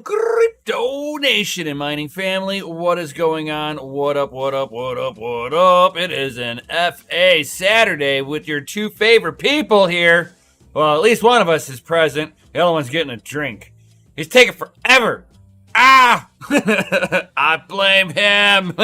Crypto Nation and mining family, what is going on? What up, what up, what up, what up? It is an FA Saturday with your two favorite people here. Well, at least one of us is present. The other one's getting a drink. He's taking forever. I blame him.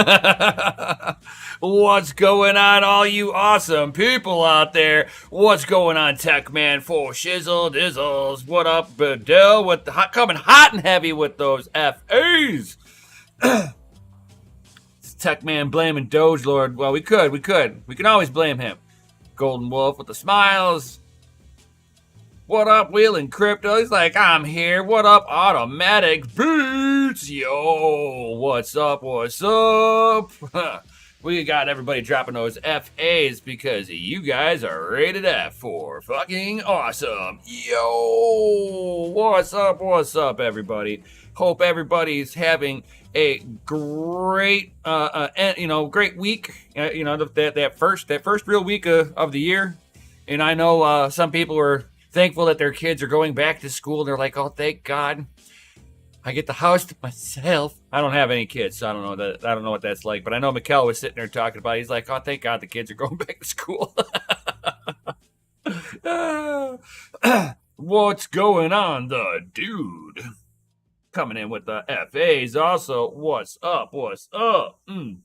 What's going on, all you awesome people out there? What's going on, Tech Man? For shizzle dizzles. What up, Bedell? With the coming hot and heavy with those FAs. It's Tech Man blaming DogeLord. Well, we can always blame him. Golden Wolf with the smiles. What up, Wheeling Crypto? He's like, I'm here. What up, Automatic Beats? Yo, what's up? What's up? We got everybody dropping those FAs because you guys are rated F for fucking awesome. Yo, what's up? What's up, everybody? Hope everybody's having a great, great week. That first real week of the year. And I know some people are thankful that their kids are going back to school. They're like, oh, thank God, I get the house to myself. I don't have any kids, so I don't know what that's like. But I know Mikkel was sitting there talking about it. He's like, oh, thank God the kids are going back to school. What's going on, the dude? Coming in with the FAs also. What's up? What's up? Let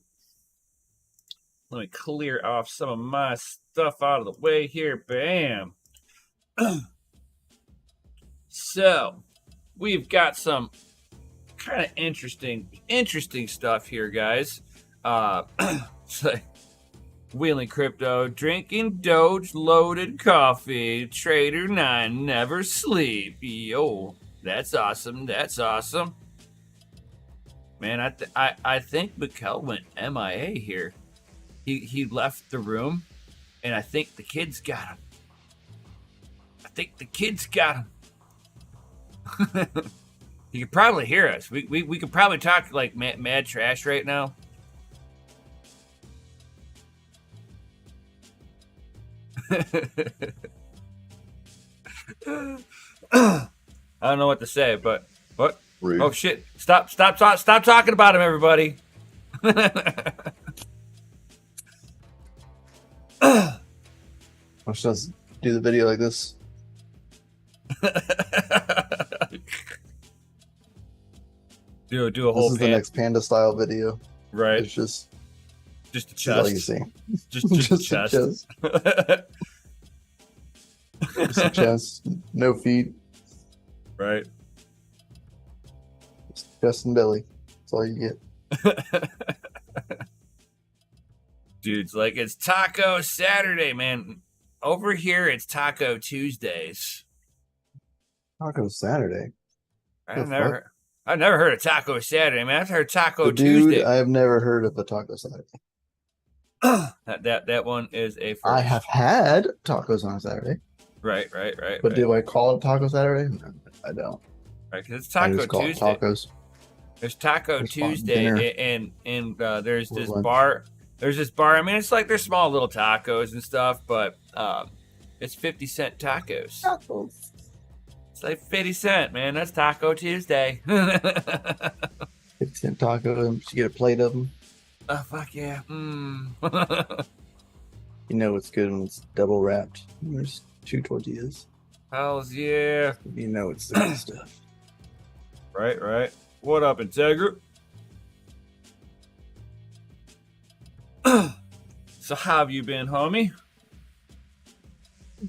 me clear off some of my stuff out of the way here. Bam. So, we've got some kind of interesting stuff here, guys. So, Wheeling Crypto, drinking Doge loaded coffee, Trader 9 never sleep. Yo, that's awesome. That's awesome. Man, I think Mikkel went MIA here. He left the room, and I think the kids got him. He could probably hear us. We could probably talk like mad trash right now. I don't know what to say, but what? Rude. Oh shit! Stop talking about him, everybody. Watch us do the video like this. do a whole. This is the next panda style video, right? It's just a chest. All you see. Just a chest. Just a chest. No feet. Right. Just chest and belly. That's all you get. Dude's like, it's Taco Saturday, man. Over here, it's Taco Tuesdays. Taco Saturday. I've never heard of Taco Saturday, man. I've heard Taco Tuesday. Tuesday. I have never heard of a Taco Saturday. that one is a first. I have had tacos on a Saturday. Right. But do I call it Taco Saturday? No, I don't. Right, because it's Taco Tuesday. Tacos. There's Taco Tuesday, and there's this bar. There's this bar. I mean, it's like they're small little tacos and stuff, but it's 50-cent tacos. It's like 50 cents, man. That's Taco Tuesday. 50-cent taco. You get a plate of them. Oh, fuck yeah. You know it's good when it's double wrapped. There's 2 tortillas. Hells yeah. You know it's the good stuff. Right. What up, Integra? So how have you been, homie?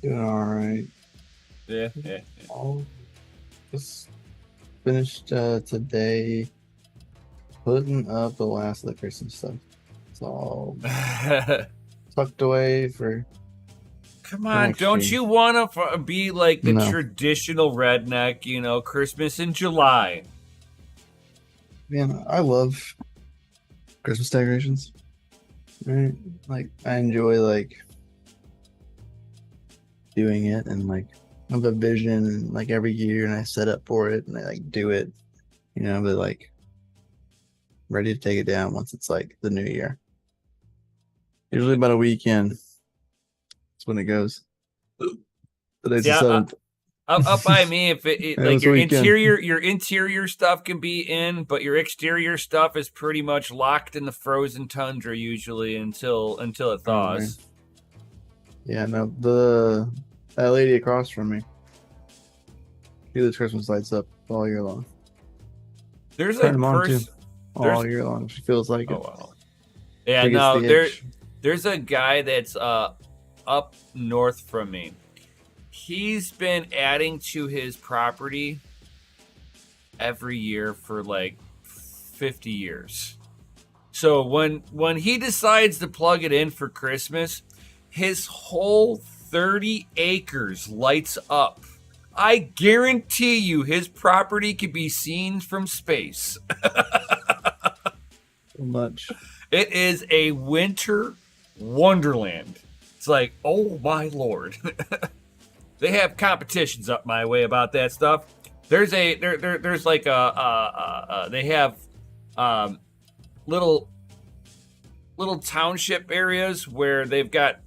Doing all right. Yeah. Just finished today putting up the last of the Christmas stuff. It's all tucked away for. Come on, don't you want to be like the traditional redneck, Christmas in July? Man, I love Christmas decorations. Right? Like, I enjoy, doing it and, I have a vision and, every year and I set up for it and I, do it, but, ready to take it down once it's, the new year. Usually about a weekend. That's when it goes. Today's the 7th. Up by me, if It like was weekend. your interior stuff can be in, but your exterior stuff is pretty much locked in the frozen tundra usually until it Oh, man. thaws. Yeah, no, that lady across from me, she leaves Christmas lights up all year long. There's a Turn them on too, person. all year long. She feels like Oh it. wow. Yeah, She gets no, the itch. there's a guy that's up north from me. He's been adding to his property every year for like 50 years. So when he decides to plug it in for Christmas, his whole 30 acres lights up. I guarantee you his property can be seen from space. So much. It is a winter wonderland. It's like, oh my lord. They have competitions up my way about that stuff. There's like they have little township areas where they've got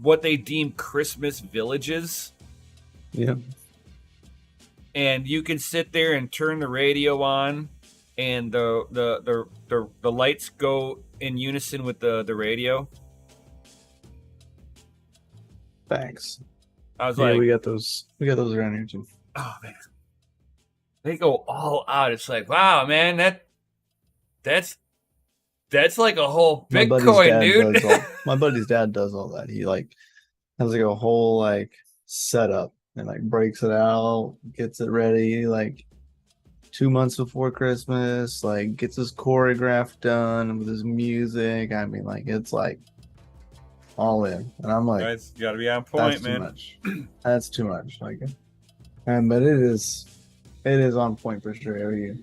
what they deem Christmas villages. Yeah. And you can sit there and turn the radio on, and the lights go in unison with the radio. Thanks. I was Yeah, like, we got those around here too. oh man, they go all out. It's like, wow, man, that's like a whole Bitcoin, dude. My buddy's dad does all that. He like has like a whole like setup and like breaks it out, gets it ready like 2 months before Christmas, like gets his choreograph done with his music. I mean, like it's like all in, and I'm like, Guys, you gotta be on point, that's man. too much. That's too much. Like, and but it is on point for sure every year.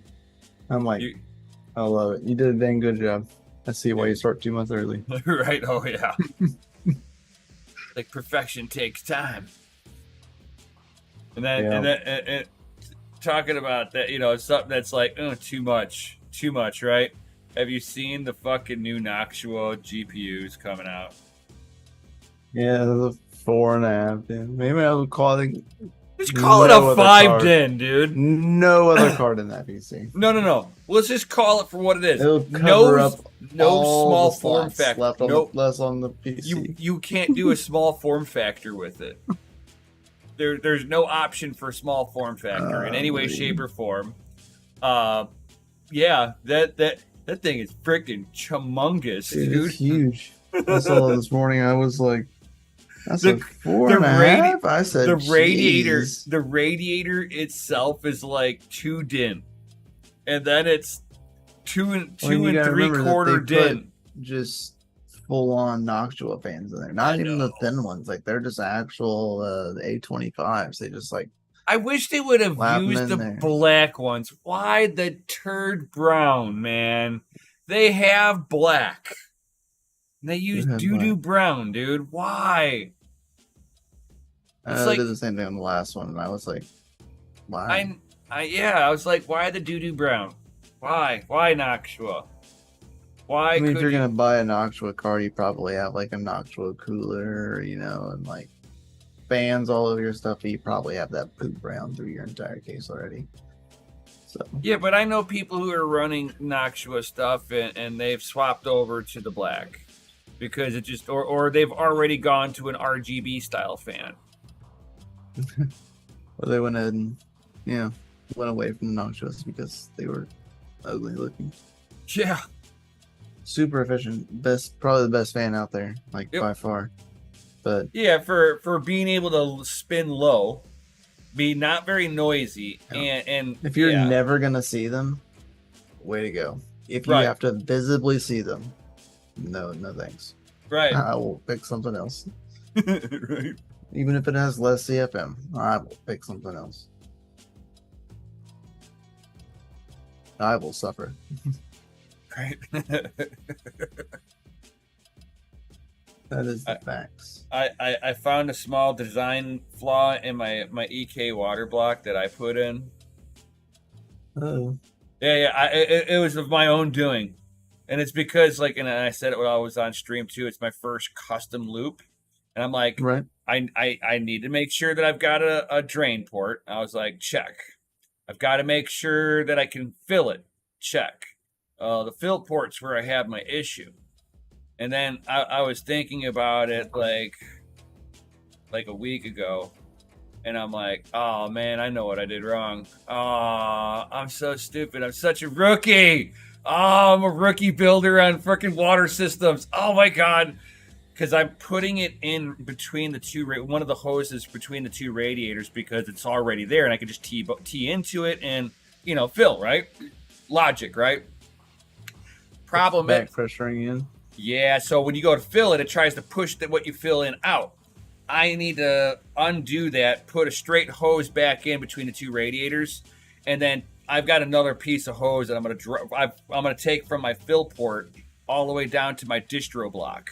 I'm like, I love it. You did a dang good job. I see why you start 2 months early. Right? Oh yeah. Like perfection takes time. And then, and talking about that, you know, something that's like, oh, too much, right? Have you seen the fucking new Noctua GPUs coming out? Yeah, the 4.5. Yeah. Maybe I would call it. Just call it a 5 den, dude. No other card in that PC. No. Let's just call it for what it is. It'll cover up no all small the form slots factor. left on Nope. less on the PC. You can't do a small form factor with it. There's no option for small form factor in any way, shape, or form. Yeah, that thing is freaking humongous, dude. It's huge. I saw it this morning. I was like, that's a 4.5. I said the radiator. Geez. The radiator itself is like 2 din, and then it's 2 and 3/4 din. Just full on Noctua fans in there. Not even the thin ones. Like they're just actual the A25s. They just like. I wish they would have used the black ones. Why the turd brown, man? They have black. They use doo-doo brown, dude. Why? I did the same thing on the last one, and I was like, why? I was like, why the doo-doo brown? Why? Why Noctua? Why? I mean, if you're gonna buy a Noctua card, you probably have like a Noctua cooler, you know, and like fans all over your stuff. You probably have that poop brown through your entire case already. So yeah, but I know people who are running Noctua stuff and they've swapped over to the black because it just or they've already gone to an RGB style fan. Well, they went ahead and went away from the Noctuas because they were ugly looking. Yeah. Super efficient, probably the best fan out there, like by far. But yeah, for being able to spin low, be not very noisy, and if you're never gonna see them, way to go. If you have to visibly see them, no thanks. Right. I will pick something else. Right. Even if it has less CFM, I will pick something else. I will suffer. Right. That is the facts. I found a small design flaw in my EK water block that I put in. Oh. Yeah. It was of my own doing, and it's because and I said it when I was on stream too. It's my first custom loop, and I'm like, right. I need to make sure that I've got a drain port. I was like, check. I've got to make sure that I can fill it. Check. The fill port's where I have my issue. And then I was thinking about it like a week ago. And I'm like, oh man, I know what I did wrong. Oh, I'm so stupid. I'm such a rookie. Oh, I'm a rookie builder on freaking water systems. Oh my God. Because I'm putting it in between the two, one of the hoses between the two radiators because it's already there and I can just tee into it and, fill, right? Logic, right? Problem back pressuring in. Yeah, so when you go to fill it, it tries to push what you fill in out. I need to undo that, put a straight hose back in between the two radiators, and then I've got another piece of hose that I'm gonna take from my fill port all the way down to my distro block.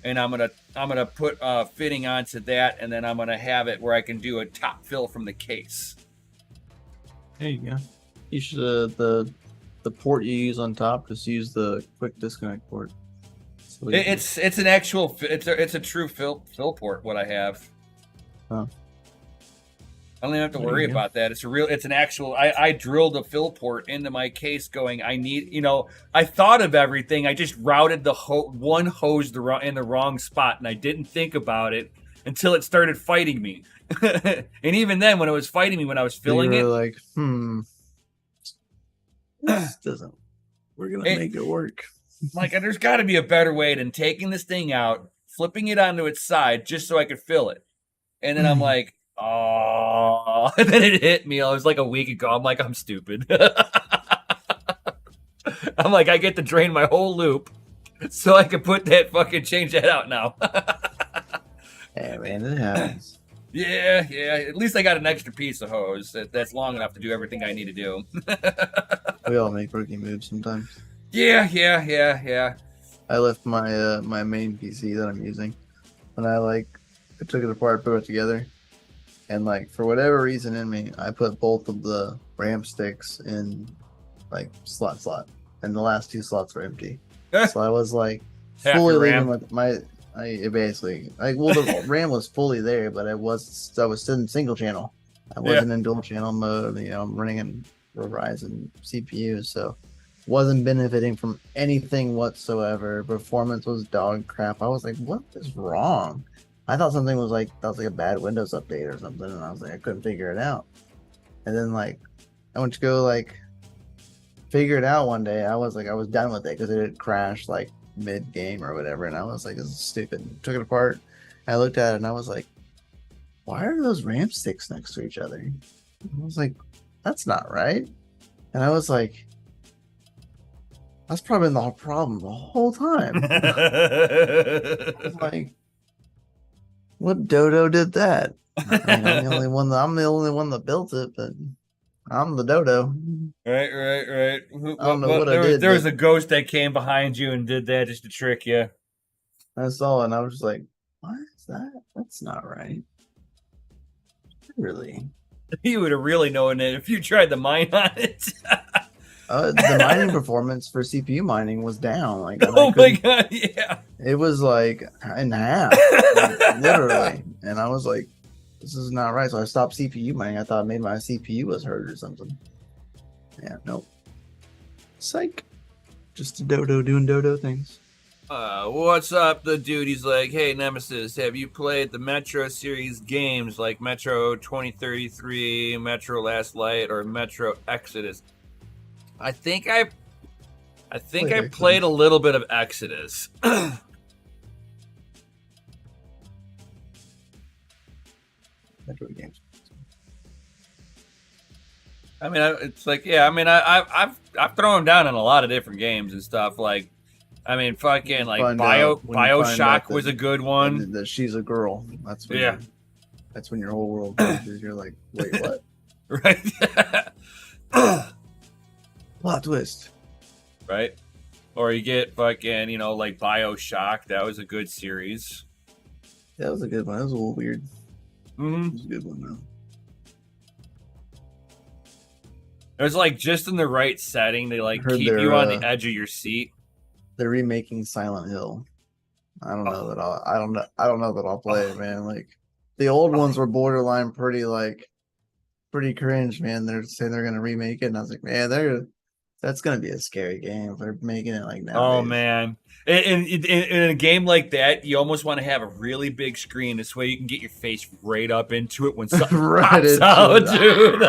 And I'm gonna put fitting onto that, and then I'm gonna have it where I can do a top fill from the case. There you go. You should the port you use on top, just use the quick disconnect port. So it's an actual it's a true fill port. What I have. Oh. I don't even have to worry about that. It's an actual, I drilled a fill port into my case going, I thought of everything. I just routed the one hose in the wrong spot and I didn't think about it until it started fighting me. And even then, when it was fighting me, when I was filling it. Like, this doesn't, we're going to make it work. Like, there's got to be a better way than taking this thing out, flipping it onto its side just so I could fill it. And then I'm like, oh, and then it hit me. It was like a week ago. I'm like, I'm stupid. I'm like, I get to drain my whole loop so I can change that out now. Yeah, man, it happens. Yeah. At least I got an extra piece of hose that's long enough to do everything I need to do. We all make rookie moves sometimes. Yeah. I left my my main PC that I'm using, and I took it apart, put it together, and for whatever reason in me, I put both of the RAM sticks in slot, and the last two slots were empty. So I was fully leaving with the RAM was fully there, but I was still in single channel. I wasn't in dual channel mode. I'm running in Ryzen CPU, so wasn't benefiting from anything whatsoever. Performance was dog crap. I was like, what is wrong? I thought something was that was a bad Windows update or something, and I was like, I couldn't figure it out. And then I went to go figure it out one day. I was done with it because it had crashed mid game or whatever, and I was like, this is stupid. Took it apart. I looked at it and I was like, why are those RAM sticks next to each other? I was like, that's not right. And I was like, that's probably the problem the whole time. I was like, what dodo did that? I'm the only one that built it, but I'm the dodo. Right. I don't know what I did. There was a ghost that came behind you and did that just to trick you. I saw it and I was just like, what is that? That's not right. Really? You would have really known it if you tried to mine on it. The mining performance for CPU mining was down. Oh my God, yeah. It was in half, literally. And I was like, this is not right. So I stopped CPU mining. I thought maybe my CPU was hurt or something. Yeah, nope. Psych. Just a dodo doing dodo things. What's up? The dude, he's like, hey, Nemesis, have you played the Metro series games like Metro 2033, Metro Last Light, or Metro Exodus? I think I played a little bit of Exodus. Metro games. I mean, it's I've thrown down in a lot of different games and stuff. Fucking BioShock was a good one. That she's a girl. That's when that's when your whole world changes. You're like, wait, what? Right. Plot twist. Right. Or you get fucking, BioShock. That was a good series. That was a good one. That was a little weird. Mm-hmm. It was a good one though. It was just in the right setting. They keep you on the edge of your seat. They're remaking Silent Hill. I don't know that I'll. I don't know. I don't know that I'll play it, man. Like the old ones were borderline pretty cringe, man. They're saying they're gonna remake it, and I was like, man, that's gonna be a scary game if they're making it like nowadays. Oh man. In a game like that, you almost want to have a really big screen. This way you can get your face right up into it when something pops out, dude.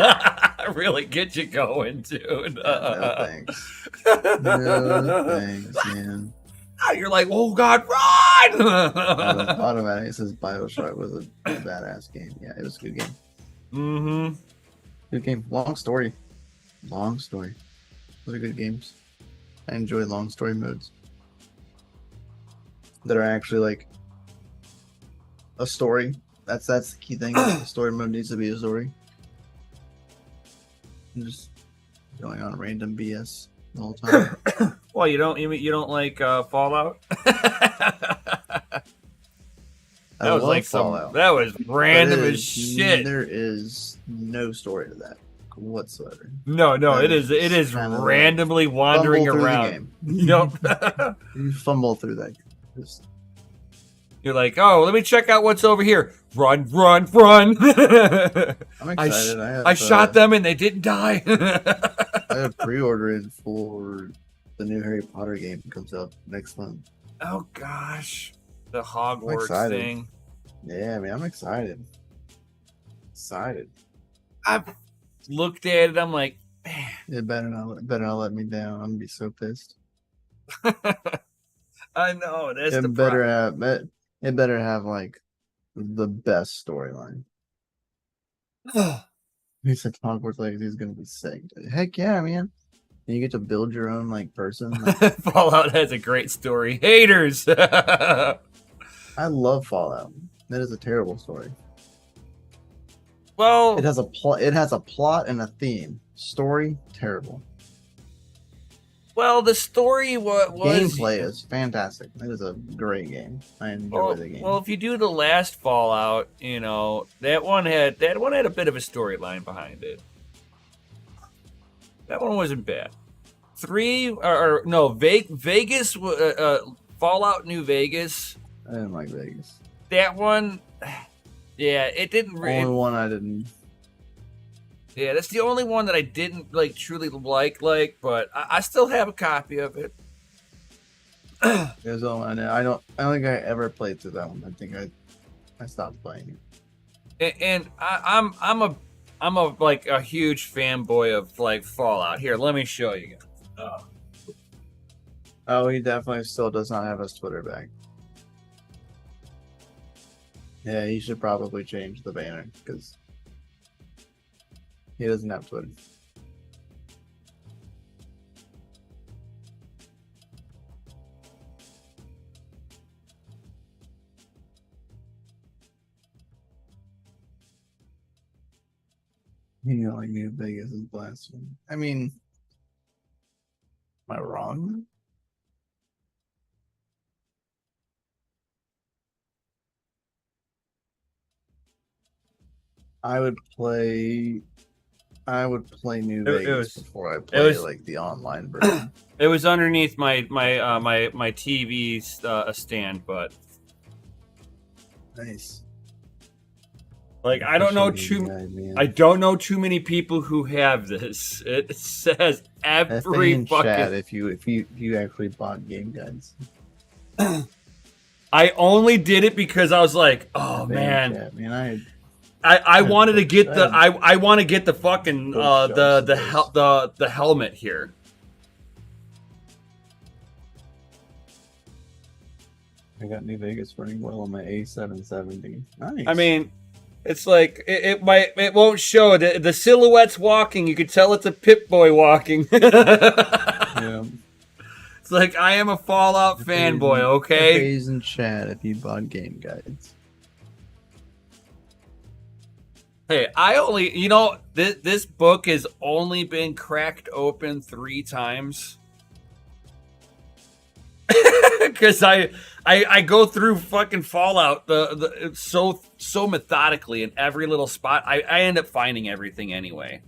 Really get you going, dude. No thanks. No thanks, man. You're like, oh God, run! Automatic. It says BioShock was a badass game. Yeah, it was a good game. Mm-hmm. Good game. Long story. Long story. Those are good games. I enjoy long story modes that are actually like a story. That's the key thing. The story mode needs to be a story. And just going on random BS the whole time. Well, you don't like Fallout? That was like Fallout. that was random as shit. There is no story to that whatsoever. No, it is randomly wandering around. You fumble through that. You're like, oh, let me check out what's over here. Run. I'm excited. I shot them and they didn't die. I have pre-ordered for the new Harry Potter game that comes out next month. Oh gosh, the Hogwarts thing. Yeah, man, I'm excited. I've looked at it. I'm like, man, it better not let me down. I'm gonna be so pissed. I know that's the problem. It better have like the best storyline. He said Hogwarts Legacy is gonna be sick. Heck yeah, man! And you get to build your own like person. Like, Fallout has a great story. Haters. I love Fallout. That is a terrible story. Well, it has a plot. It has a plot and a theme. Story terrible. Well, the story was gameplay is fantastic. It is a great game. I enjoy the game. Well, if you do the last Fallout, you know that one had a bit of a storyline behind it. That one wasn't bad. Vegas. Fallout New Vegas. I didn't like Vegas. That one, yeah, it didn't. Only one I didn't. Yeah, that's the only one that I didn't like truly like, but I still have a copy of it. There's one I don't think I ever played through that one. I think I stopped playing it. And I'm a like a huge fanboy of like Fallout. Here, let me show you guys. Oh, he definitely still does not have his Twitter back. Yeah, he should probably change the banner because he doesn't have Twitter. You know, like New Vegas is blasphemy. I mean, am I wrong? I would play New Vegas before I play like the online version. It was underneath my TV stand, but nice. Like I don't know too many people who have this. It says every fucking chat if you actually bought game guides. I only did it because I was like, oh man. Chat, man, I wanted to get I want to get the fucking the helmet here. I got New Vegas running well on my A770. Nice. I mean, it's like it won't show the silhouettes walking. You could tell it's a Pip-Boy walking. Yeah. It's like I am a Fallout fanboy. Okay. Praise in chat if you bought game guides. Hey, this book has only been cracked open 3 times. Because I go through fucking Fallout so methodically in every little spot. I end up finding everything anyway.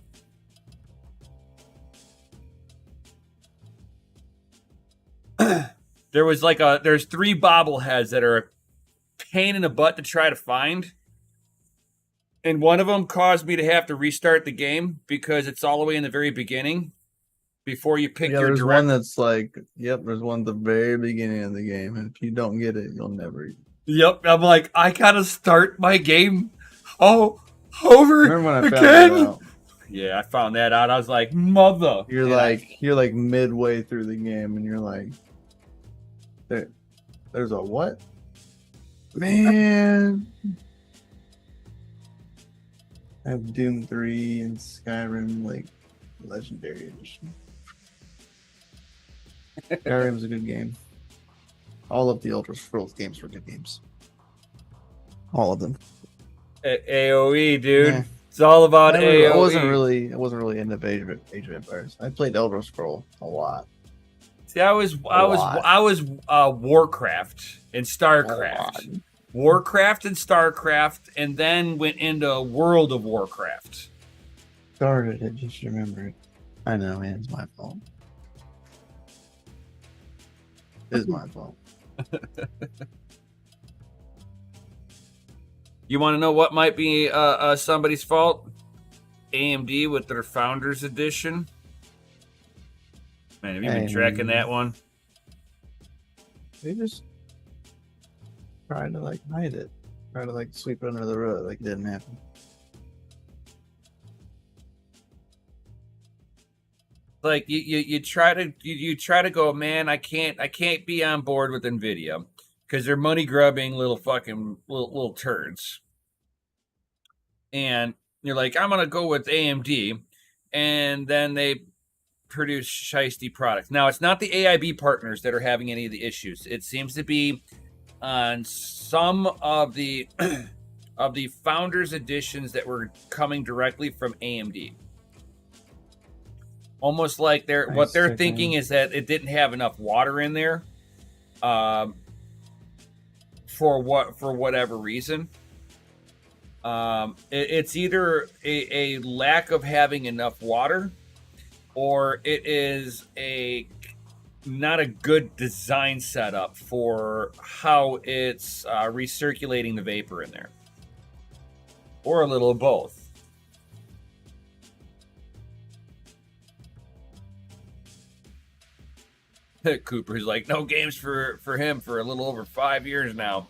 there's 3 bobbleheads that are a pain in the butt to try to find. And one of them caused me to have to restart the game because it's all the way in the very beginning before you pick Yeah, your there's direct. one that's like, yep, there's one at the very beginning of the game, and if you don't get it, you'll never. Yep, I'm like, I gotta start my game over Remember when I found again. that out? Yeah, I found that out. I was like, mother. You're like midway through the game, and you're like, there's a what? Man, I have Doom 3 and Skyrim like Legendary Edition. Skyrim's a good game. All of the Elder Scrolls games were good games. All of them. AOE, dude. Yeah. It's all about AOE. I wasn't really into Age of Empires. I played Elder Scroll a lot. See, I was Warcraft and StarCraft. Warcraft and StarCraft, and then went into World of Warcraft. Started it, just remember it. I know, man, it's my fault. It's my fault. You want to know what might be somebody's fault? AMD with their Founders Edition. Man, have you been tracking that one? They just tried to like hide it. Try to like sweep it under the rug like it didn't happen. Like you try to go, man, I can't be on board with Nvidia because they're money grubbing little fucking little turds. And you're like, I'm gonna go with AMD, and then they produce shiesty products. Now it's not the AIB partners that are having any of the issues. It seems to be on some of the of the Founders editions that were coming directly from AMD. Almost like what they're thinking is that it didn't have enough water in there, for whatever reason. It's either a lack of having enough water, or it is not a good design setup for how it's recirculating the vapor in there, or a little of both. Cooper's like, no games for him for a little over 5 years now.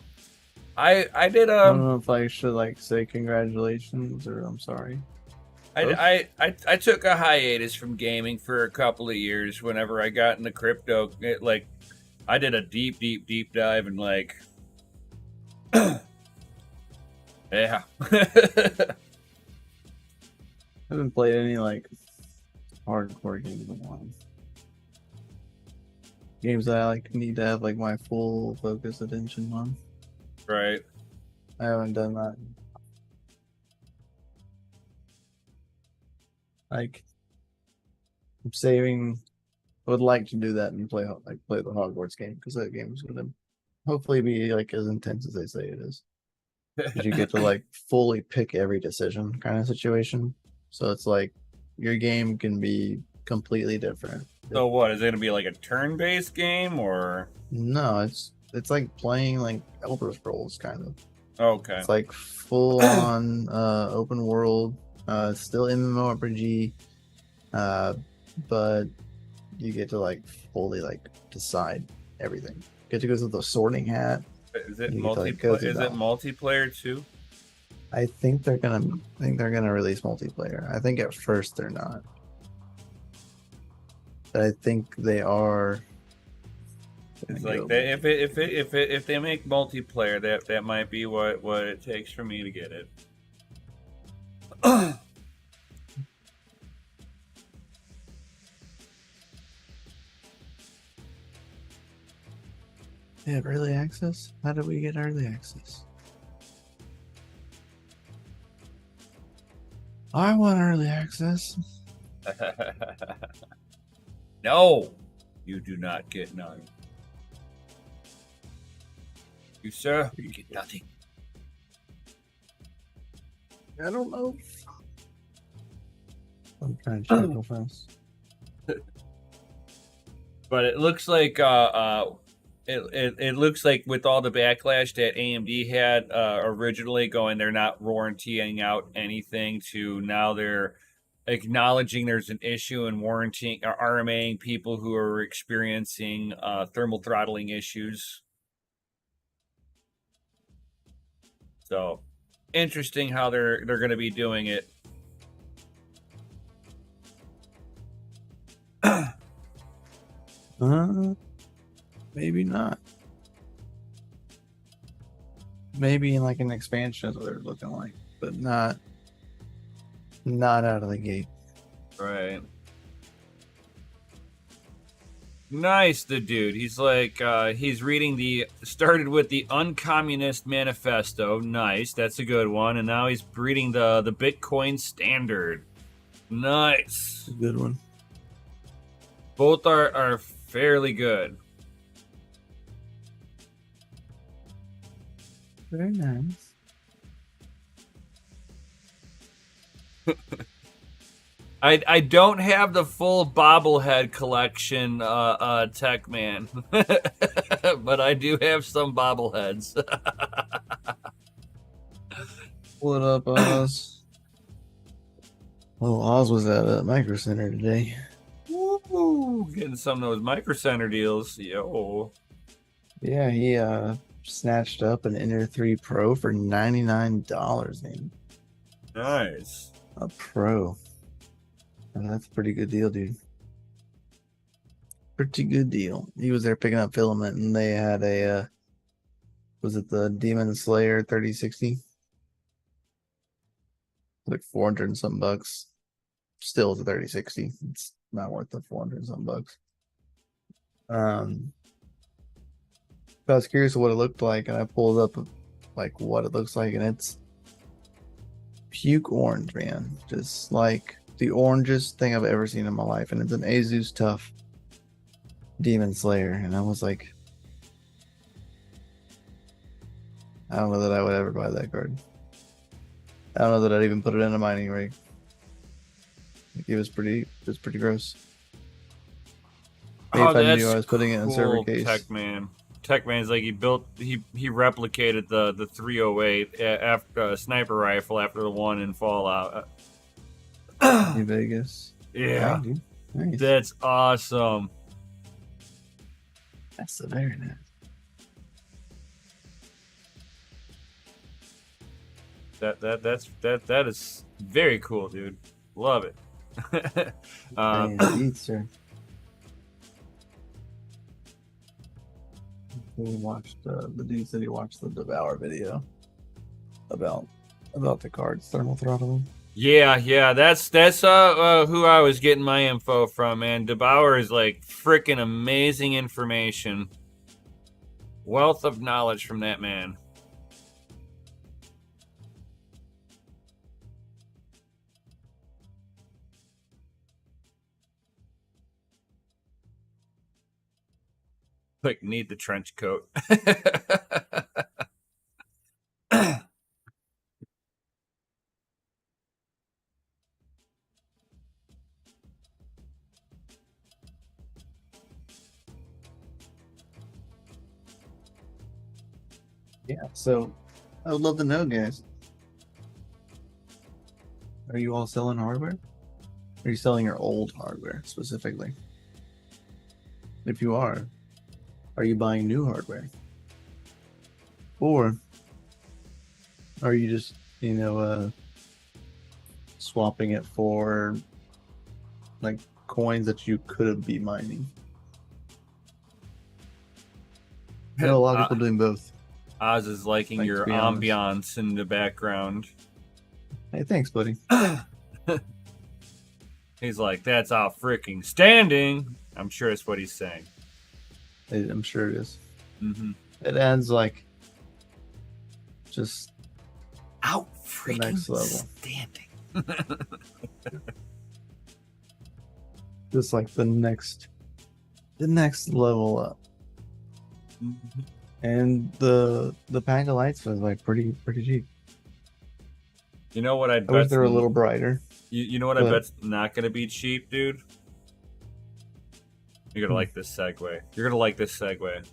I did I don't know if I should like say congratulations or I'm sorry. I took a hiatus from gaming for a couple of years whenever I got into crypto. I did a deep dive and like yeah. I haven't played any like hardcore games in a while. Games that I like need to have like my full focus attention on. Right. I haven't done that. Like, I'm saving. I would like to do that and play the Hogwarts game because that game is going to hopefully be like as intense as they say it is. Because you get to like fully pick every decision kind of situation. So it's like your game can be completely different. So what is it going to be like a turn-based game or? No, it's like playing like Elder Scrolls kind of. Okay. It's like full on open world, still MMORPG, but you get to like fully like decide everything. You get to go to the Sorting Hat. Is it multiplayer too? I think they're gonna release multiplayer. I think at first they're not. But I think they are. It's like if they make multiplayer, that might be what it takes for me to get it. They have early access? How did we get early access? I want early access. No, you do not get none. You, sir, you get nothing. I don't know. I'm trying to check real fast. But it looks like It looks like with all the backlash that AMD had originally going, they're not warrantying out anything to now they're acknowledging there's an issue and warranting or RMAing people who are experiencing thermal throttling issues. So interesting how they're going to be doing it. Maybe not. Maybe in like an expansion is what they're looking like, but not out of the gate. Right. Nice, the dude. He's like, he's reading started with the Uncommunist Manifesto. Nice, that's a good one. And now he's reading the Bitcoin Standard. Nice. A good one. Both are fairly good. Very nice. I don't have the full bobblehead collection, Tech Man, but I do have some bobbleheads. What up, Oz? Oh, Oz was at a Micro Center today. Woo! Getting some of those Micro Center deals, yo. Yeah, he snatched up an Ender 3 Pro for $99, man. Nice. A Pro. Oh, that's a pretty good deal, dude. Pretty good deal. He was there picking up filament, and they had a, was it the Demon Slayer 3060? Like 400 and some bucks. Still is a 3060. It's not worth the 400 and some bucks. I was curious what it looked like, and I pulled up like what it looks like, and it's puke orange, man. Just like the orangest thing I've ever seen in my life, and it's an Asus Tough Demon Slayer, and I was like, I don't know that I would ever buy that card. I don't know that I'd even put it in a mining rig. Like, it was pretty gross. Maybe if I knew I was putting it in a server case. Techman's like he replicated the 308 after a sniper rifle after the one in Fallout. New Vegas. Yeah. Dang, nice. That's awesome. That's very nice. That is very cool, dude. Love it. Sir. We watched the dude said he watched the Devour video about the cards thermal throttling. Yeah, that's who I was getting my info from, man. DeBauer is like freaking amazing information. Wealth of knowledge from that man. Like, need the trench coat. Yeah, so I would love to know, guys. Are you all selling hardware? Are you selling your old hardware specifically? If you are you buying new hardware? Or are you just, swapping it for like coins that you could be mining? I know a lot of people doing both. Oz is liking your ambiance in the background. Hey, thanks, buddy. He's like, that's freaking standing. I'm sure that's what he's saying. I'm sure it is. Mm-hmm. It adds like just out freaking the next level. Standing. Just like the next level up. Mm-hmm. And the pack of lights was like pretty cheap. You know what I'd bet? I wish they were a little brighter. You know what I bet's not gonna be cheap, dude? You're gonna like this segue. You're gonna like this segue.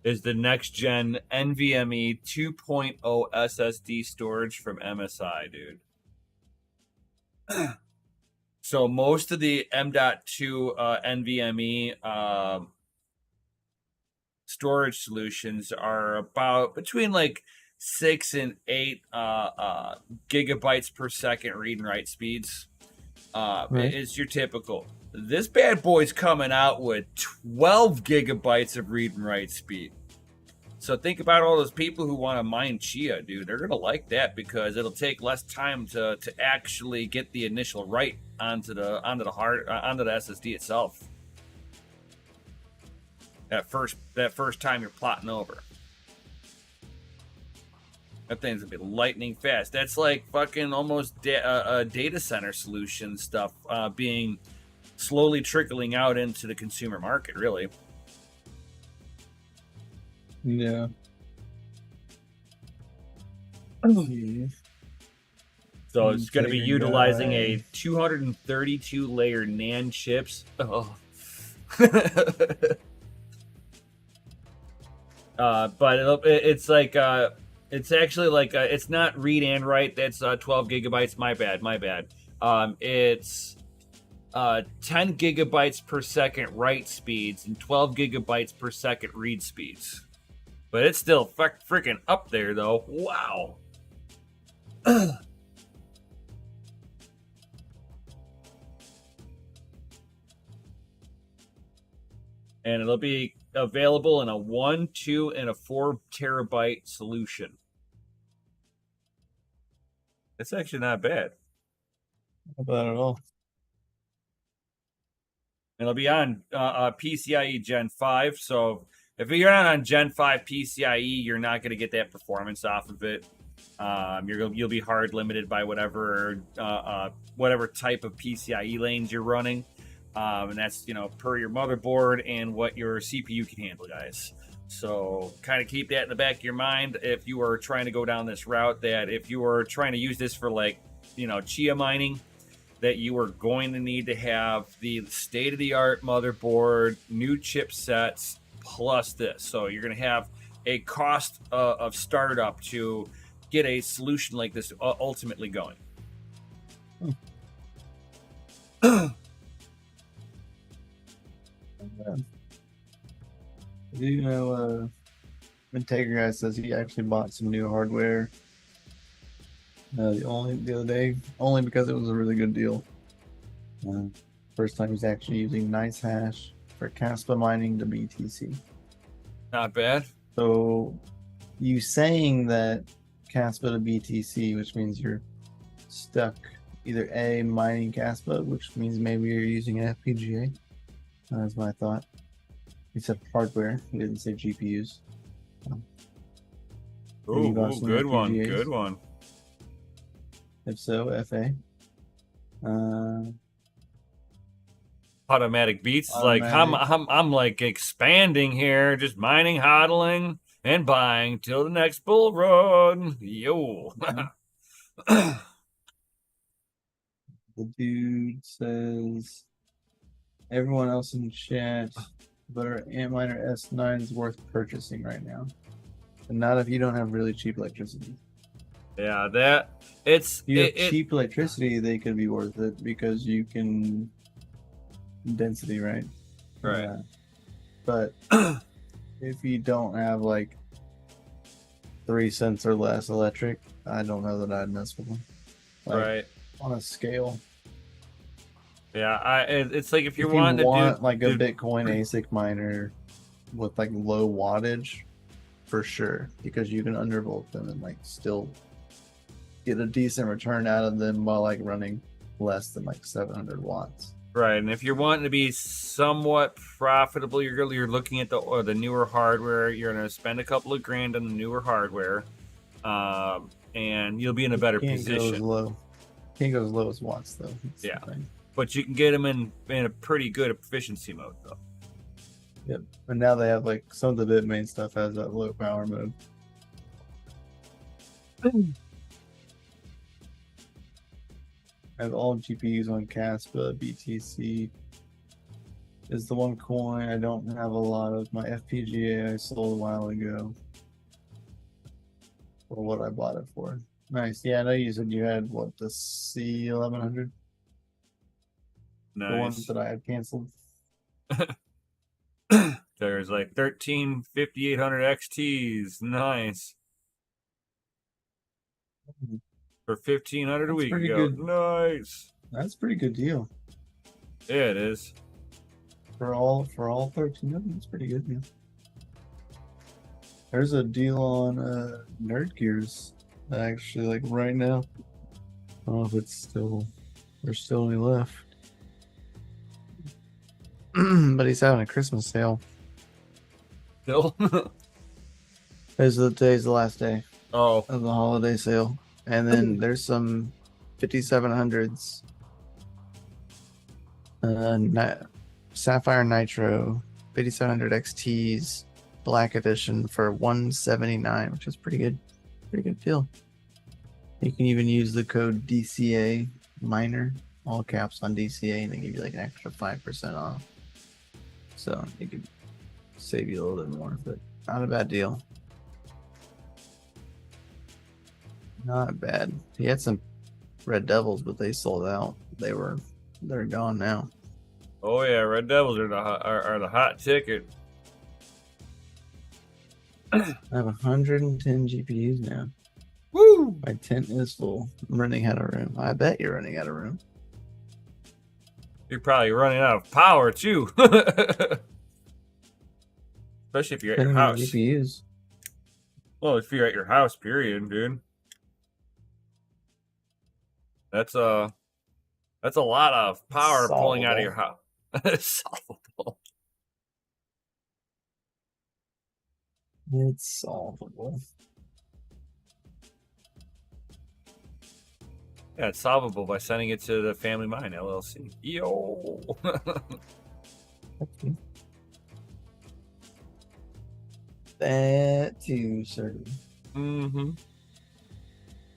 is the next gen NVMe 2.0 SSD storage from MSI, dude. So most of the M.2 NVMe storage solutions are about between like 6 and 8 gigabytes per second read and write speeds. Right. It's your typical. This bad boy's coming out with 12 gigabytes of read and write speed. So think about all those people who want to mine Chia, dude. They're gonna like that because it'll take less time to actually get the initial write onto the SSD itself. That first time you're plotting over. That thing's gonna be lightning fast. That's like fucking almost data center solution stuff being slowly trickling out into the consumer market, really. Yeah. So it's going to be utilizing guy. a 232 layer NAND chips. Oh. But it's like it's actually like it's not read and write. That's 12 gigabytes. My bad. It's 10 gigabytes per second write speeds and 12 gigabytes per second read speeds. But it's still freaking up there, though. Wow. And it'll be available in a 1, 2, and a 4 terabyte solution. It's actually not bad. Not bad at all. It'll be on PCIe Gen 5. So if you're not on Gen 5 PCIe, you're not going to get that performance off of it. You'll be hard limited by whatever type of PCIe lanes you're running. And that's, per your motherboard and what your CPU can handle, guys. So kind of keep that in the back of your mind if you are trying to go down this route, that if you are trying to use this for Chia mining, that you are going to need to have the state-of-the-art motherboard, new chipsets, plus this. So you're going to have a cost of startup to get a solution like this ultimately going. Integra guy says he actually bought some new hardware the other day, only because it was a really good deal. First time he's actually using NiceHash for Caspa mining to BTC. Not bad. So you saying that Caspa to BTC, which means you're stuck either A, mining Caspa, which means maybe you're using an FPGA. That's my thought. He said hardware. He didn't say GPUs. Ooh, good one. Good one. If so, FA. Automatic beats. Like I'm like expanding here, just mining, hodling, and buying till the next bull run. Yo. The dude says everyone else in chat, but our Antminer S9 is worth purchasing right now. And not if you don't have really cheap electricity. Yeah, if you have cheap electricity, they could be worth it because you can density, right? Right. But if you don't have like 3 cents or less electric, I don't know that I'd mess with them. Right. On a scale. Yeah, it's like if you want to do like a Bitcoin ASIC miner with like low wattage, for sure, because you can undervolt them and like still get a decent return out of them while like running less than like 700 watts. Right, and if you're wanting to be somewhat profitable, you're looking at the newer hardware. You're going to spend a couple of grand on the newer hardware, and you'll be in a better position. Can't go as low as watts though. Yeah, but you can get them in a pretty good efficiency mode though. Yep, and now they have like some of the Bitmain stuff has that low power mode. I have all GPUs on Caspa, BTC. is the one coin I don't have a lot of. My FPGA I sold a while ago. For what I bought it for. Nice. Yeah, I know you said you had what, the C1100? The ones Nice. that I had canceled. There's like 13 5800 XTs. Nice. For 1500 a That's week pretty ago. good. Nice. That's a pretty good deal. Yeah, it is. For all 13 of them, it's pretty good, man. There's a deal on Nerd Gears actually, like right now. I don't know if it's still there's still any left. But he's having a Christmas sale. Still? Today's the last day Oh. of the holiday sale. And then there's some 5700s. Sapphire Nitro 5700 XTs Black Edition for $179, which is pretty good. Pretty good deal. You can even use the code DCA minor, all caps on DCA, and they give you like an extra 5% off. So it could save you a little bit more, but not a bad deal. Not bad. He had some Red Devils, but they sold out. They're gone now. Oh yeah, Red Devils are the hot ticket. I have 110 GPUs now. Woo! My tent is full. I'm running out of room. I bet you're running out of room. You're probably running out of power too. Especially if you're at your Depending on house. GPUs. Well, if you're at your house, period, dude. That's a lot of power pulling out of your house. Solvable. It's solvable. Yeah, it's solvable by sending it to the Family Mine LLC. Yo. Okay. That too, sir. Mm-hmm.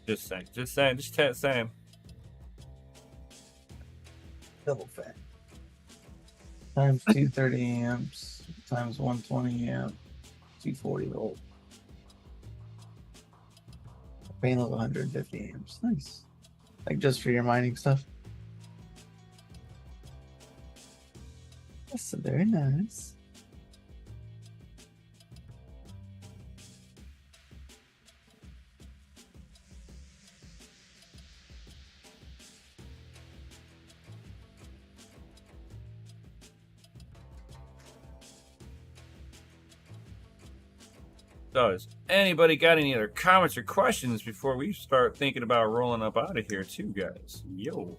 Just saying. Double fact. Times 230 amps, times 120 amp, 240 volt. Panel of 150 amps. Nice. Like just for your mining stuff. That's very nice. So, has anybody got any other comments or questions before we start thinking about rolling up out of here, too, guys? Yo.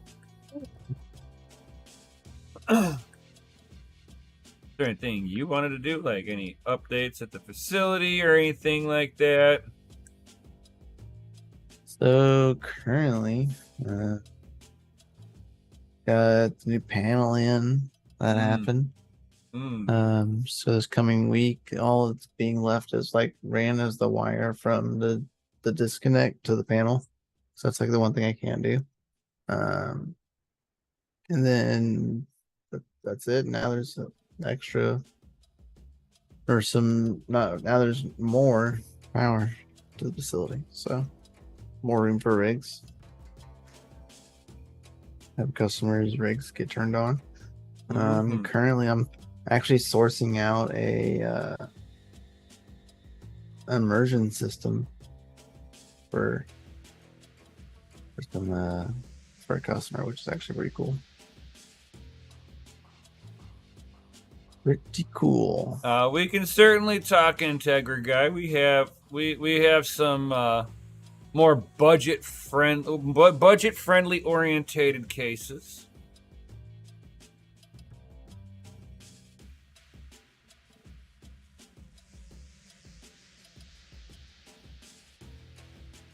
Is there anything you wanted to do? Like any updates at the facility or anything like that? So currently, got the new panel in that happened. So this coming week, all that's being left is like ran as the wire from the disconnect to the panel. So that's like the one thing I can do. And then that's it. Now there's an extra or some now there's more power to the facility. So more room for rigs. Have customers' rigs get turned on. Currently I'm actually sourcing out a immersion system for some for a customer, which is actually pretty cool. Pretty cool. We can certainly talk Integra, guy. We have some more budget friendly orientated cases.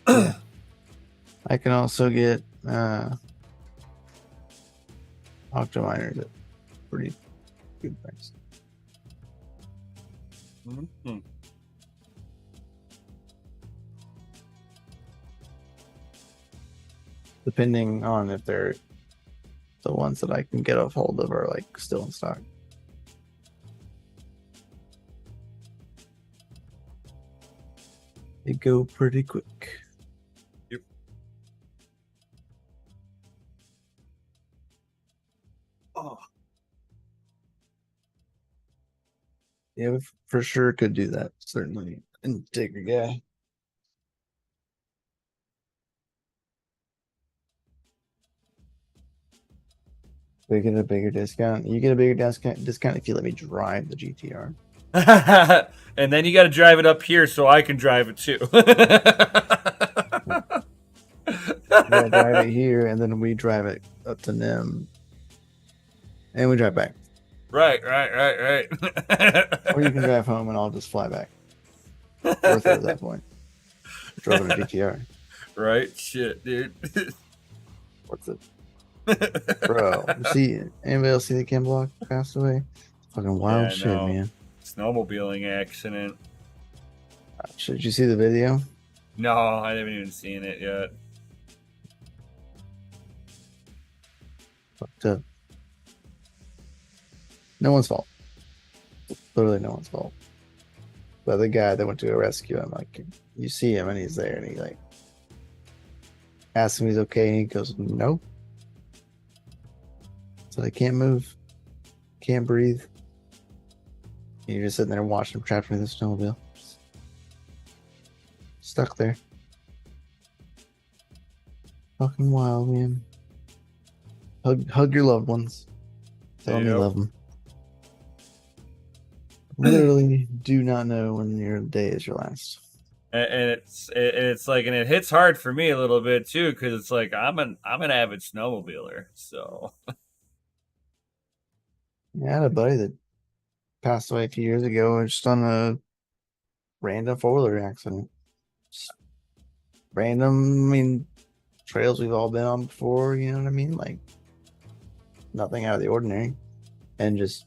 Yeah. I can also get octominers at pretty good price. Depending on if they're the ones that I can get a hold of are like still in stock. go pretty quick. Yep. Oh. Yeah, we for sure could do that. Certainly. And take a guy. We get a bigger discount. You get a bigger discount if you let me drive the GTR. And then you got to drive it up here so I can drive it too. Yeah, drive it here, and then we drive it up to NIM, and we drive back. Right. Or you can drive home, and I'll just fly back. Worth it at that point. Drove a GTR. Right? Shit, dude. Worth it. Bro, you see, anybody else see the Ken Block passed away? Fucking wild shit, man. Snowmobiling accident. Did you see the video? No, I haven't even seen it yet. Fucked up. No one's fault. Literally no one's fault. But the guy that went to go rescue him, like, you see him and he's there, and he like asks him if he's okay, and he goes, "No." So they can't move, can't breathe. And you're just sitting there watching him trapped in the snowmobile, stuck there. Fucking wild, man. Hug your loved ones. Tell them you love them. Literally do not know when your day is your last. And it's like, and it hits hard for me a little bit too, because it's like I'm an avid snowmobiler, so. Yeah, I had a buddy that passed away a few years ago just on a random four-wheeler accident. Just random, I mean, trails we've all been on before, you know what I mean? Like, nothing out of the ordinary. And just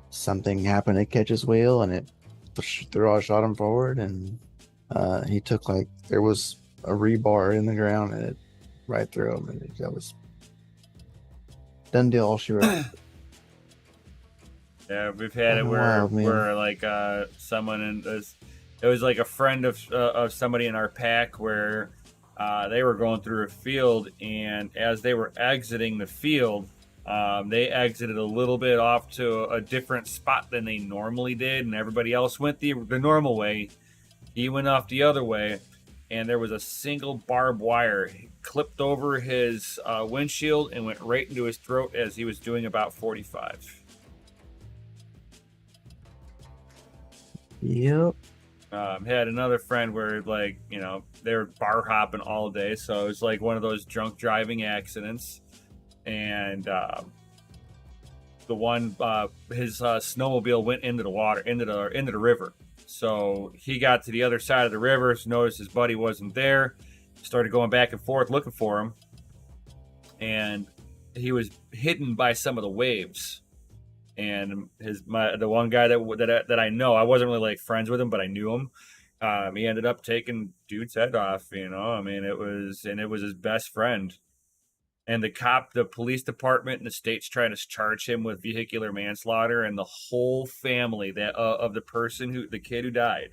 something happened to catch his wheel, and it shot him forward, and he took, like, there was a rebar in the ground, and it right through him, and that was done deal, all she wrote. Yeah, we've had it where like someone it was like a friend of somebody in our pack where they were going through a field, and as they were exiting the field, they exited a little bit off to a different spot than they normally did, and everybody else went the normal way. He went off the other way, and there was a single barbed wire clipped over his windshield and went right into his throat as he was doing about 45. Yep. Had another friend where, like, you know, they were bar hopping all day, so it was like one of those drunk driving accidents. And the one his snowmobile went into the water, into the river. So he got to the other side of the river, noticed his buddy wasn't there, started going back and forth looking for him, and he was hidden by some of the waves. And the one guy that I know, I wasn't really like friends with him, but I knew him. He ended up taking dude's head off. You know, I mean, it was his best friend. And the police department, and the state's trying to charge him with vehicular manslaughter, and the whole family of the kid who died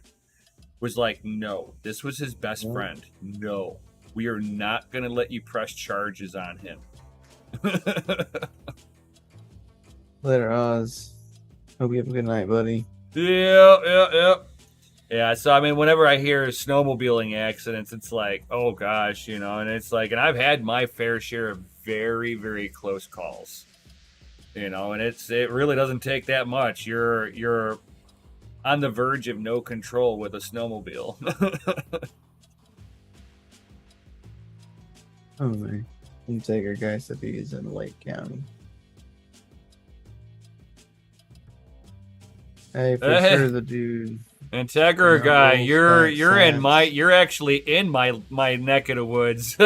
was like, no, this was his best friend. No, we are not going to let you press charges on him. Later, Oz. Hope you have a good night, buddy. Yeah, so I mean, whenever I hear snowmobiling accidents, it's like, oh gosh, you know, and it's like, and I've had my fair share of very, very close calls, you know, and it really doesn't take that much. You're on the verge of no control with a snowmobile. Oh man, you take our guys to be in Lake County. Hey, for sure, the dude. Integra guy, you're actually in my neck of the woods.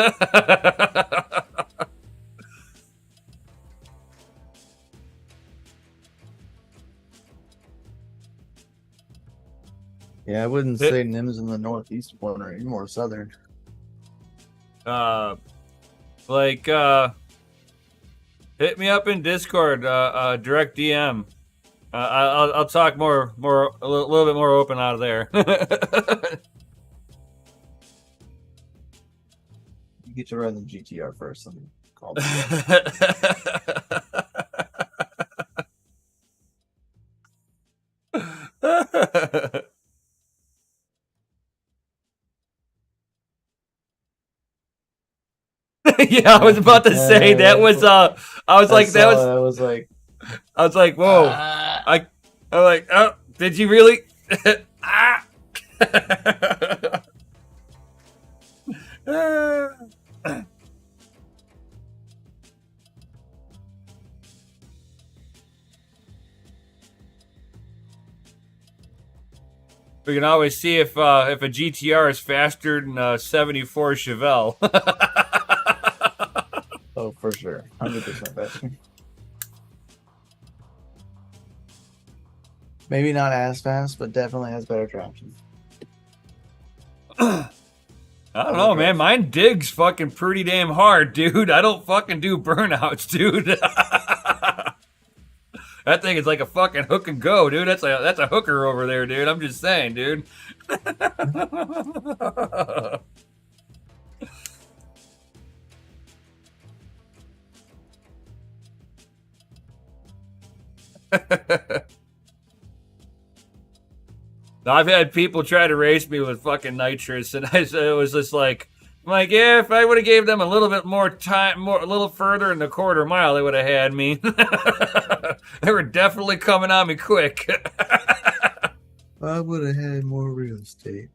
Yeah, I wouldn't say NIM's in the northeast corner. You're more southern. Hit me up in Discord, direct DM. I'll talk more a little bit more open out of there. You get to run the GTR first. And call Yeah, I was about to say that was I was like that was I was like I was like, whoa. I'm like, oh, did you really? Ah. We can always see if a GTR is faster than a 74 Chevelle. oh, for sure. 100% faster. Maybe not as fast, but definitely has better traction. I don't know, man. Mine digs fucking pretty damn hard, dude. I don't fucking do burnouts, dude. That thing is like a fucking hook and go, dude. That's a hooker over there, dude. I'm just saying, dude. I've had people try to race me with fucking nitrous, and it was just like, I'm like, yeah, if I would have gave them a little bit more time, a little further in the quarter mile, they would have had me. They were definitely coming on me quick. I would have had more real estate.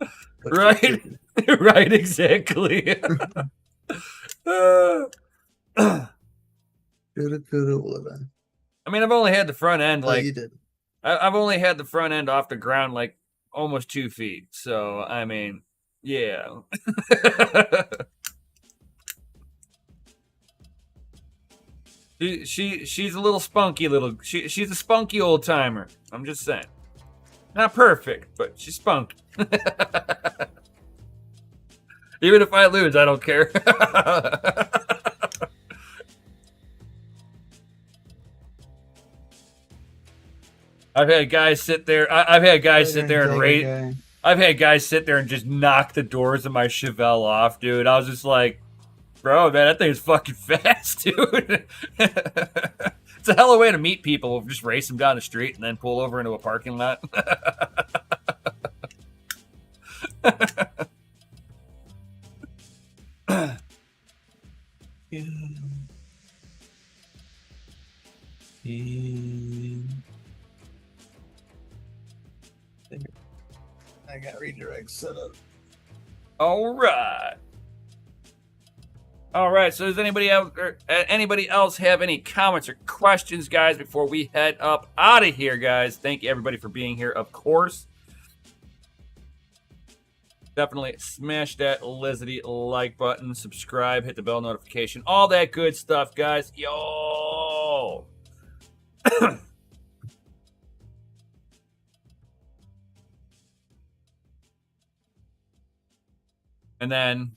Right? Right, exactly. Coulda, woulda. I mean, I've only had the front end, like, you did. I've only had the front end off the ground, like, almost 2 feet. So, I mean, yeah. She's a little spunky she's a spunky old timer. I'm just saying. Not perfect, but she's spunky. Even if I lose, I don't care. I've had guys sit there. I've had guys sit there and rate. I've had guys sit there and just knock the doors of my Chevelle off, dude. I was just like, bro, man, that thing is fucking fast, dude. It's a hell of a way to meet people. Just race them down the street and then pull over into a parking lot. I got redirect set up. All right. So does anybody else have any comments or questions, guys, before we head up out of here, guys? Thank you, everybody, for being here, of course. Definitely smash that Lizzie like button, subscribe, hit the bell notification, all that good stuff, guys. Yo! And then,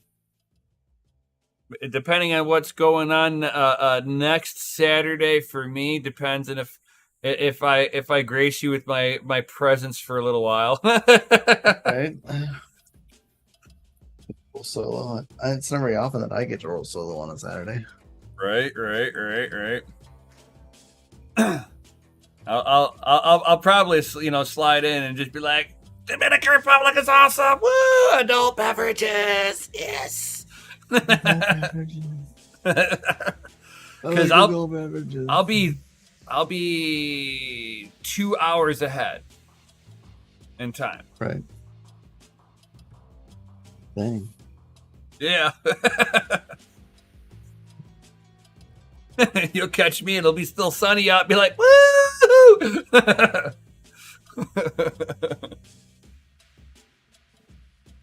depending on what's going on next Saturday for me, depends on if I grace you with my presence for a little while. Right. Roll solo. It's not very often that I get to roll solo on a Saturday. Right. I'll probably slide in and just be like, Dominican Republic is awesome. Woo! Adult beverages, yes. Because I'll be 2 hours ahead in time. Right. Dang. Yeah. You'll catch me. It'll be still sunny out. Be like, woo!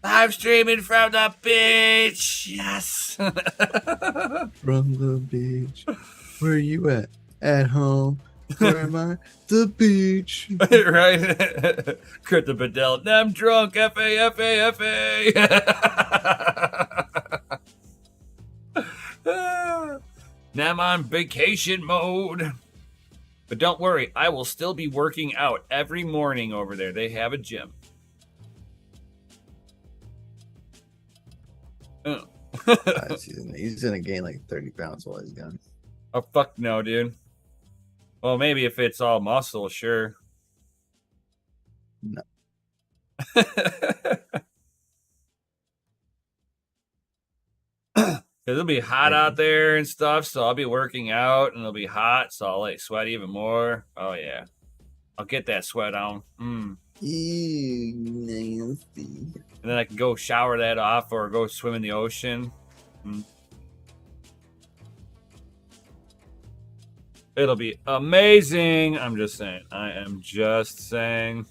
Live streaming from the beach. Yes. From the beach. Where you at? At home. Where am I? The beach. Right. Kurt the Bedell. I'm drunk. F-A. Now I'm on vacation mode. But don't worry, I will still be working out every morning over there. They have a gym. He's gonna gain like 30 pounds while he's gone. Oh, fuck no, dude. Well, maybe if it's all muscle, sure. No. Because it'll be hot out there and stuff, so I'll be working out and it'll be hot, so I'll like sweat even more. Oh yeah, I'll get that sweat on. Ew, nasty. And then I can go shower that off or go swim in the ocean. It'll be amazing. I'm just saying. I am just saying.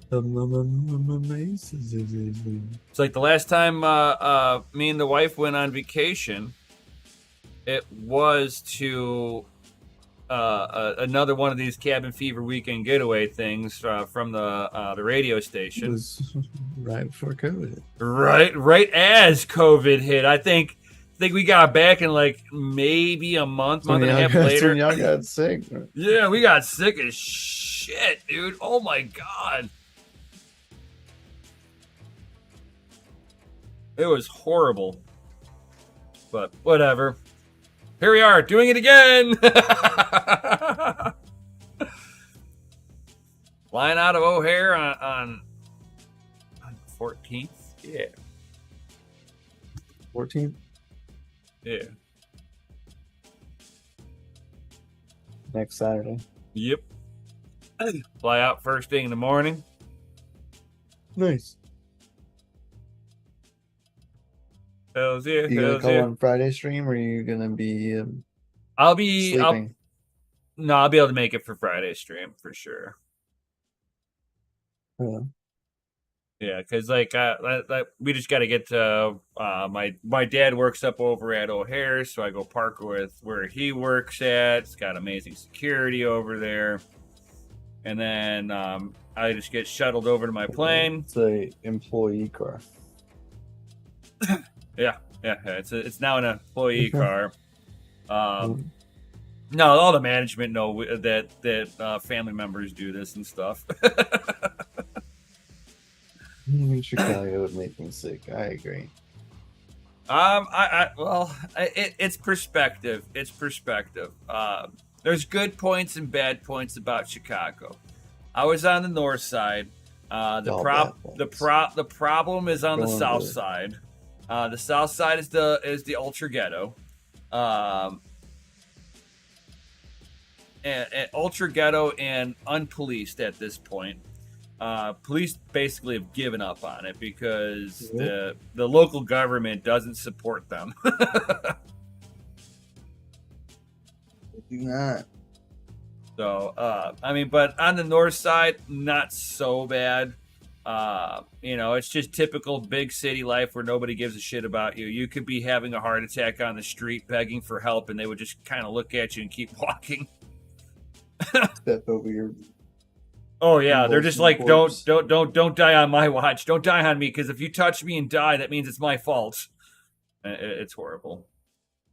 It's like the last time me and the wife went on vacation, it was to another one of these cabin fever weekend getaway things from the radio station. It was right before COVID. Right as COVID hit. I think we got back in like maybe a month and a half later. Y'all got sick. Yeah, we got sick as shit, dude. Oh my god. It was horrible. But whatever. Here we are, doing it again! Flying out of O'Hare on 14th? Yeah. 14th? Yeah. Next Saturday. Yep. Fly out first thing in the morning. Nice. Hells yeah. You gonna call on Friday stream, or are you gonna be? I'll be sleeping? I'll be able to make it for Friday stream for sure. Yeah, because like we just got to get to my dad works up over at O'Hare, so I go park with where he works at. It's got amazing security over there, and then I just get shuttled over to my plane. It's a employee car. Yeah, it's now an employee car. No, all the management know that family members do this and stuff. In Chicago would make me sick. I agree. It's perspective. It's perspective. There's good points and bad points about Chicago. I was on the north side. The problem is on the south side. The south side is the ultra ghetto. And ultra ghetto and unpoliced at this point. Police basically have given up on it because the local government doesn't support them. They do not. So, but on the north side, not so bad. It's just typical big city life where nobody gives a shit about you. You could be having a heart attack on the street begging for help, and they would just kind of look at you and keep walking. Step over your. Oh yeah, they're just like, don't die on my watch. Don't die on me, because if you touch me and die, that means it's my fault. It's horrible.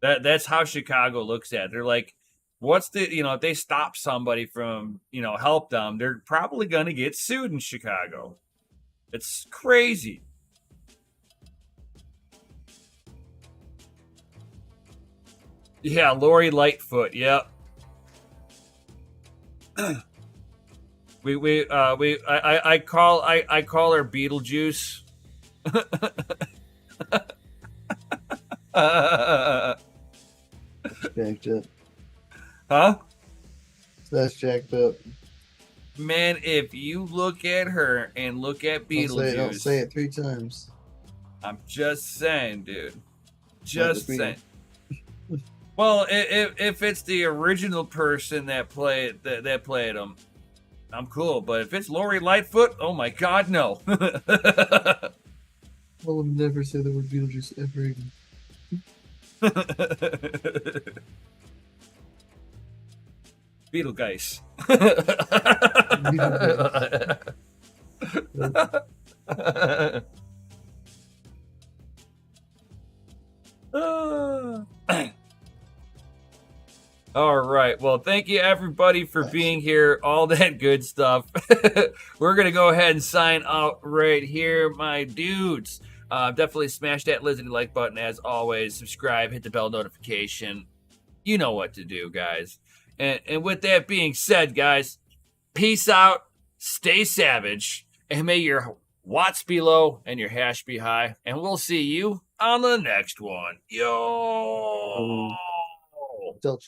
That's how Chicago looks at it. They're like, what's if they stop somebody from help them, they're probably gonna get sued in Chicago. It's crazy. Yeah, Lori Lightfoot. Yep. I call her Beetlejuice. Jacked up. Huh? That's jacked up. Man, if you look at her and look at Beetlejuice, don't say it 3 times. I'm just saying, dude. Just saying. Well, if it's the original person that played him, I'm cool. But if it's Lori Lightfoot, oh my God, no. I'll never say the word Beetlejuice ever again. Beetlegeist. All right. Well, thank you everybody for being here. All that good stuff. We're going to go ahead and sign out right here, my dudes. Definitely smash that Lizzie like button as always. Subscribe, hit the bell notification. You know what to do, guys. And with that being said, guys, peace out, stay savage, and may your watts be low and your hash be high. And we'll see you on the next one. Yo! Still